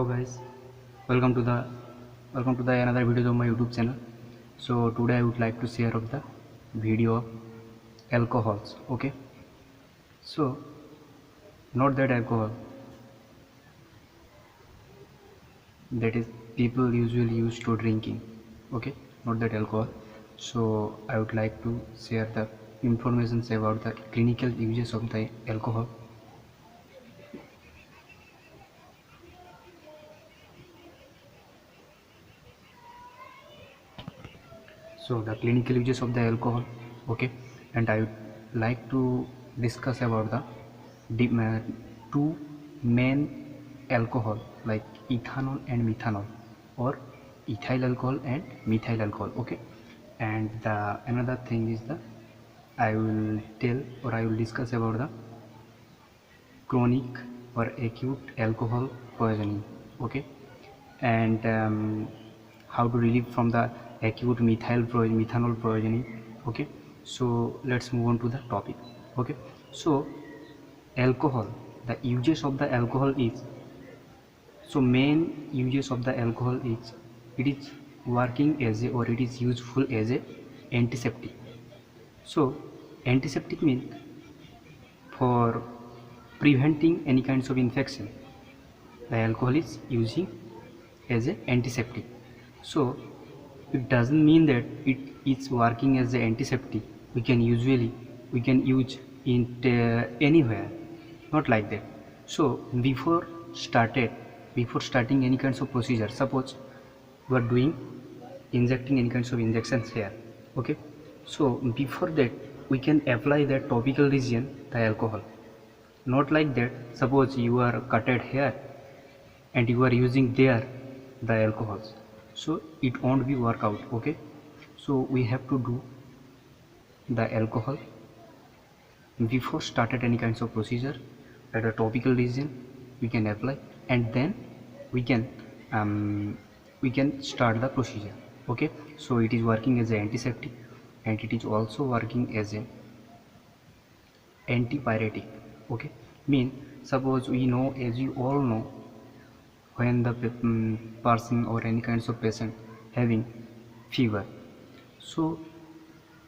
Hello guys, welcome to the another video of my YouTube channel. So today I would like to share of the video of alcohols. Okay, so not that alcohol that is people usually use to drinking. Okay, not that alcohol. So I would like to share the information about the clinical uses of the alcohol. So the clinical uses of the alcohol. Okay, and I would like to discuss about the two main alcohol like ethanol and methanol, or ethyl alcohol and methyl alcohol. Okay, and the another thing is the I will tell or I will discuss about the chronic or acute alcohol poisoning. Okay, and how to relieve from the acute methanol poisoning. Okay, so let's move on to the topic. Okay, so alcohol, the uses of the alcohol is, so main uses of the alcohol is it is working as a, or it is useful as a antiseptic. So antiseptic means for preventing any kinds of infection, the alcohol is using as a antiseptic. So it doesn't mean that it is working as a antiseptic we can use it anywhere, not like that. So before starting any kinds of procedure, suppose we are doing injecting any kinds of injections here. Okay, so before that we can apply that topical region the alcohol, not like that. Suppose you are cutted here and you are using there the alcohols, so it won't be work out. Okay, so we have to do the alcohol before started any kinds of procedure at a topical region we can apply, and then we can um, we can start the procedure. Okay, so it is working as an antiseptic and it is also working as an antipyretic. Okay, mean suppose we know, as you all know, when the person or any kinds of patient having fever, so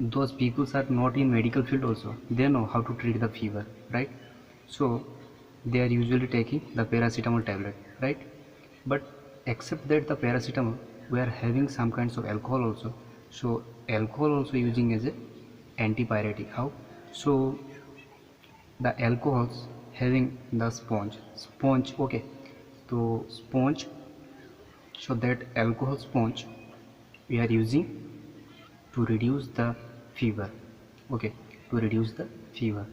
those people are not in medical field also, they know how to treat the fever, right? So they are usually taking the paracetamol tablet, right? But except that the paracetamol, we are having some kinds of alcohol also. So alcohol also using as a antipyretic. How? So the alcohols having the sponge. Okay, so sponge, so that alcohol sponge we are using to reduce the fever. Okay, to reduce the fever,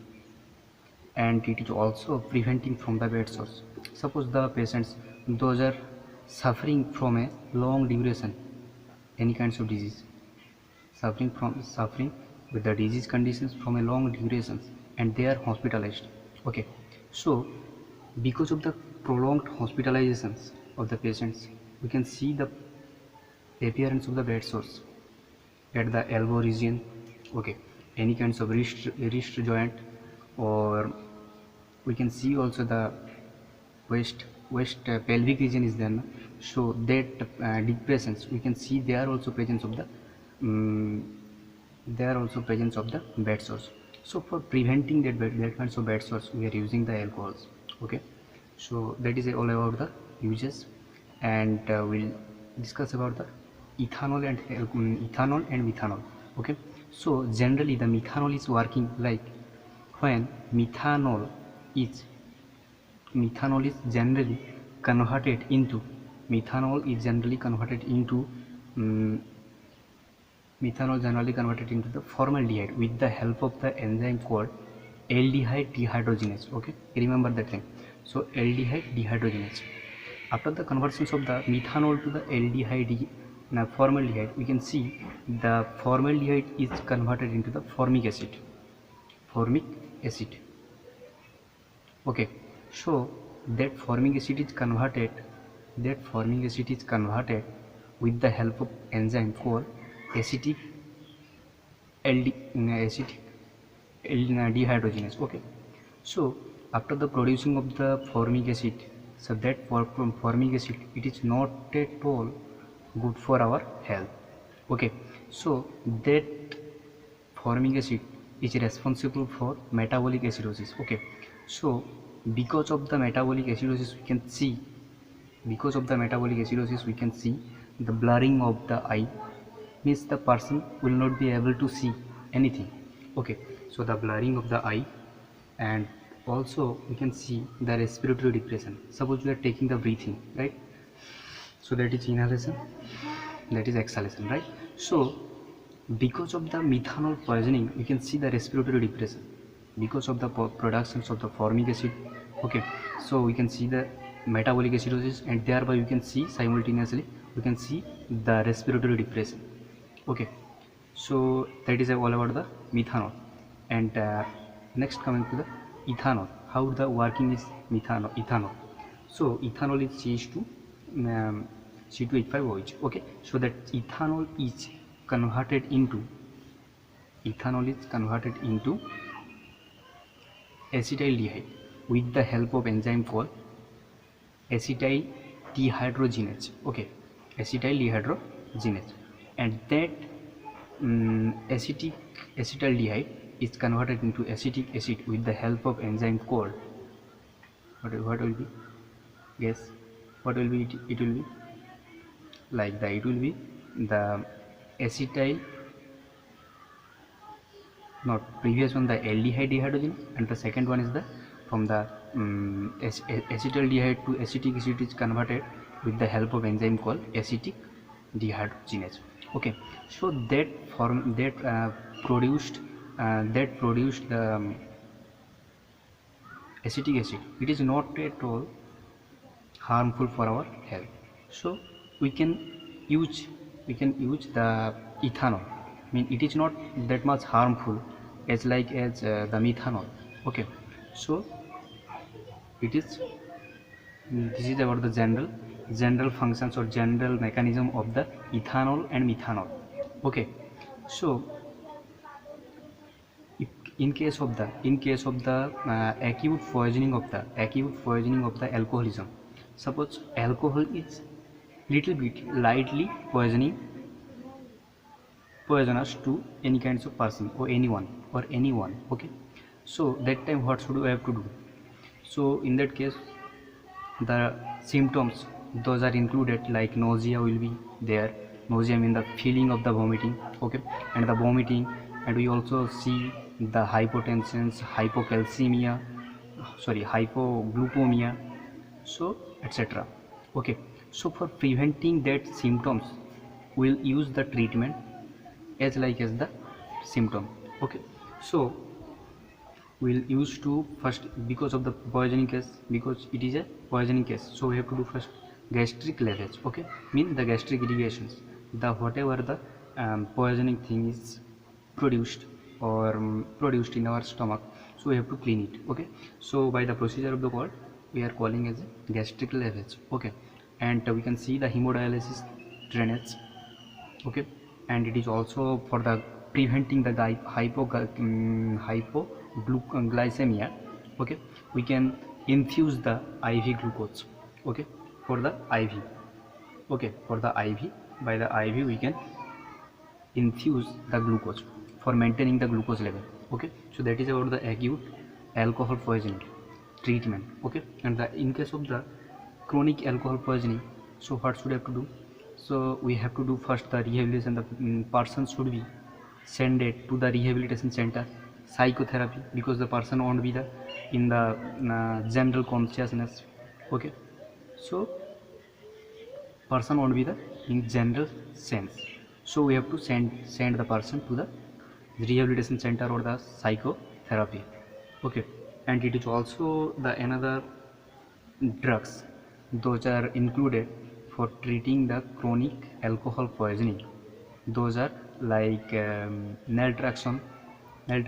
and it is also preventing from the bed sores. Suppose the patients, those are suffering from a long duration any kinds of disease, suffering with the disease conditions from a long durations, and they are hospitalized. Okay, so because of the prolonged hospitalizations of the patients, we can see the appearance of the bed sores at the elbow region. Okay, any kinds of wrist joint, or we can see also the west pelvic region is there, no? So that depressions we can see there also presence of the there also presence of the bed sores. So for preventing that kinds of bed sores we are using the alcohols. Okay, so that is all about the uses, and we'll discuss about the ethanol and methanol. Okay, so generally the methanol is working like when is methanol is generally converted into um, the formaldehyde with the help of the enzyme called aldehyde dehydrogenase. Okay, remember that thing. So aldehyde dehydrogenase, after the conversions of the methanol to the aldehyde formaldehyde, we can see the formaldehyde is converted into the formic acid. Okay, so that formic acid is converted with the help of enzyme called acetic acetic dehydrogenase. Okay, so after the producing of the formic acid, So that formic acid, it is not at all good for our health. Okay, so that formic acid is responsible for metabolic acidosis. Okay, so because of the metabolic acidosis we can see, the blurring of the eye, means the person will not be able to see anything. Okay, so the blurring of the eye, and also we can see the respiratory depression. Suppose we are taking the breathing, right? So that is inhalation, that is exhalation, right? So because of the methanol poisoning we can see the respiratory depression because of the productions of the formic acid. Okay, so we can see the metabolic acidosis, and thereby you can see simultaneously we can see the respiratory depression. Okay, so that is all about the methanol. And next, coming to the ethanol, how the working is ethanol. So ethanol is C2H5OH. Okay, so that converted into ethanol is converted into acetaldehyde with the help of enzyme called acetyl dehydrogenase. Okay, acetyl dehydrogenase, and that acetaldehyde is converted into acetic acid with the help of enzyme called what will be, guess what will be it will be like the it will be the acetyl, not previous one, the aldehyde dehydrogenase, and the second one is the from the acetaldehyde to acetic acid is converted with the help of enzyme called acetic dehydrogenase. Okay, so that produced the acetic acid. It is not at all harmful for our health. So we can use the ethanol. I mean, it is not that much harmful as the methanol. Okay, so it is this is about the general functions or general mechanism of the ethanol and methanol. Okay, so in case of the acute poisoning of the alcoholism, suppose alcohol is little bit lightly poisonous to any kinds of person or anyone. Okay, so that time what should we have to do? So in that case, the symptoms, those are included, like nausea will be there. Nausea means the feeling of the vomiting. Okay, and the vomiting, and we also see the hypotension, hypocalcemia, hypoglycemia, so etc. Okay, so for preventing that symptoms we'll use the treatment as the symptom. Okay, so we'll use to first, because of the poisoning case, because it is a poisoning case, so we have to do first gastric lavage. Okay, mean the gastric irrigations, the whatever the poisoning thing is produced or produced in our stomach, so we have to clean it. Okay, so by the procedure of the word we are calling as a gastric lavage. Okay, and we can see the hemodialysis drainage. Okay, and it is also for the preventing the hypoglycemia. Okay, we can infuse the IV glucose. Okay, for the IV. Okay, for the IV, by the IV we can infuse the glucose for maintaining the glucose level. Okay, so that is about the acute alcohol poisoning treatment. Okay, and in case of the chronic alcohol poisoning, so what should I have to do? So we have to do first the rehabilitation. The person should be sent to the rehabilitation center, psychotherapy, because the person won't be in the general consciousness. Okay, so person won't be in general sense, so we have to send the person to the rehabilitation center or the psychotherapy. Okay, and it is also the another drugs, those are included for treating the chronic alcohol poisoning. Those are like naltrexone, and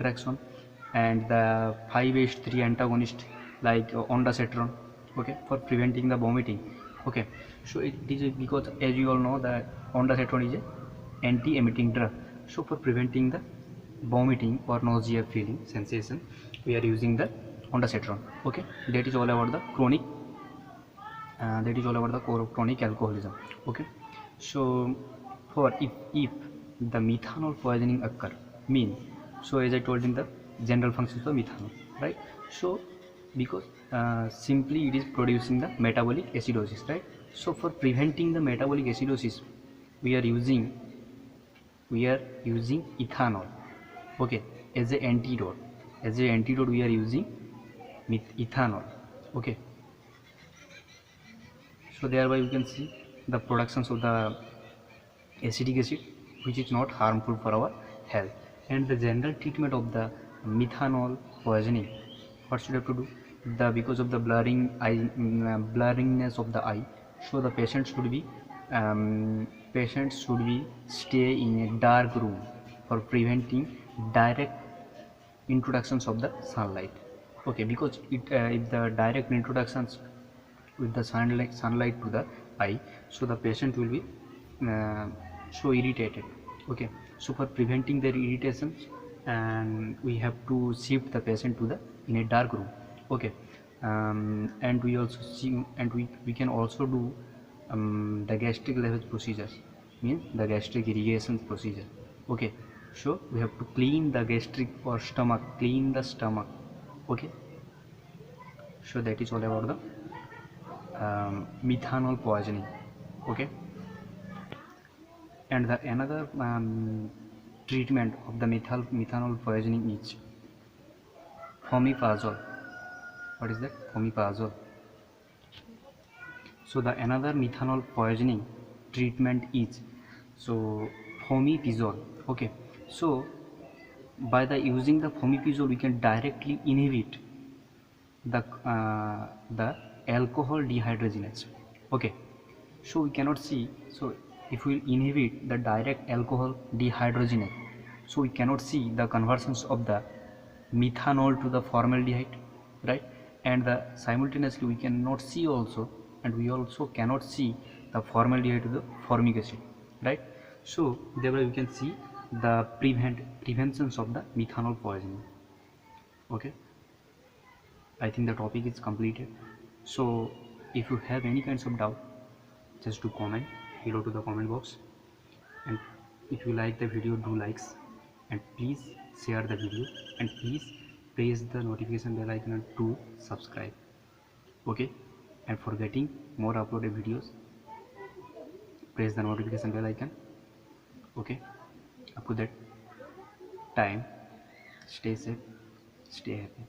the 5-HT3 antagonist like ondansetron. Okay, for preventing the vomiting. Okay, so it is because, as you all know, that ondansetron is a anti-emetic drug. So for preventing the vomiting or nausea feeling sensation, we are using the ondansetron. Okay, that is all about the chronic that is all about the chronic alcoholism. Okay, so for if the methanol poisoning occur, mean, so as I told in the general functions of methanol, right? So because simply it is producing the metabolic acidosis, right? So for preventing the metabolic acidosis, we are using ethanol, okay, as a antidote. As a antidote we are using ethanol, okay. So thereby you can see the productions of the acetic acid, which is not harmful for our health. And the general treatment of the methanol poisoning, what should I have to do? The because of the blurriness of the eye, so the patient should be stay in a dark room for preventing direct introductions of the sunlight. Okay, because if the direct introductions with the sunlight to the eye, so the patient will be uh, so irritated. Okay, so for preventing their irritations, and we have to shift the patient to the in a dark room. Okay, and we also see, and we can also do the gastric lavage procedures, means the gastric irrigation procedure. Okay, so we have to clean the gastric or stomach, clean the stomach. Okay, so that is all about the methanol poisoning. Okay, and the another treatment of the methanol poisoning is fomepizole. What is that? Fomepizole. So the another methanol poisoning treatment is so fomepizole. Okay, so by the using the fomepizole we can directly inhibit the alcohol dehydrogenase. Okay, so we cannot see, so if we inhibit the direct alcohol dehydrogenase, so we cannot see the conversions of the methanol to the formaldehyde, right? And the simultaneously we cannot see also, and we also cannot see the formaldehyde to the formic acid, right? So thereby we can see the preventions of the methanol poisoning. Okay, I think the topic is completed. So if you have any kinds of doubt, just do comment below to the comment box. And if you like the video, do likes, and please share the video, and please press the notification bell icon to subscribe. Okay, and for getting more uploaded videos, press the notification bell icon. Okay, up to that time, stay safe, stay happy.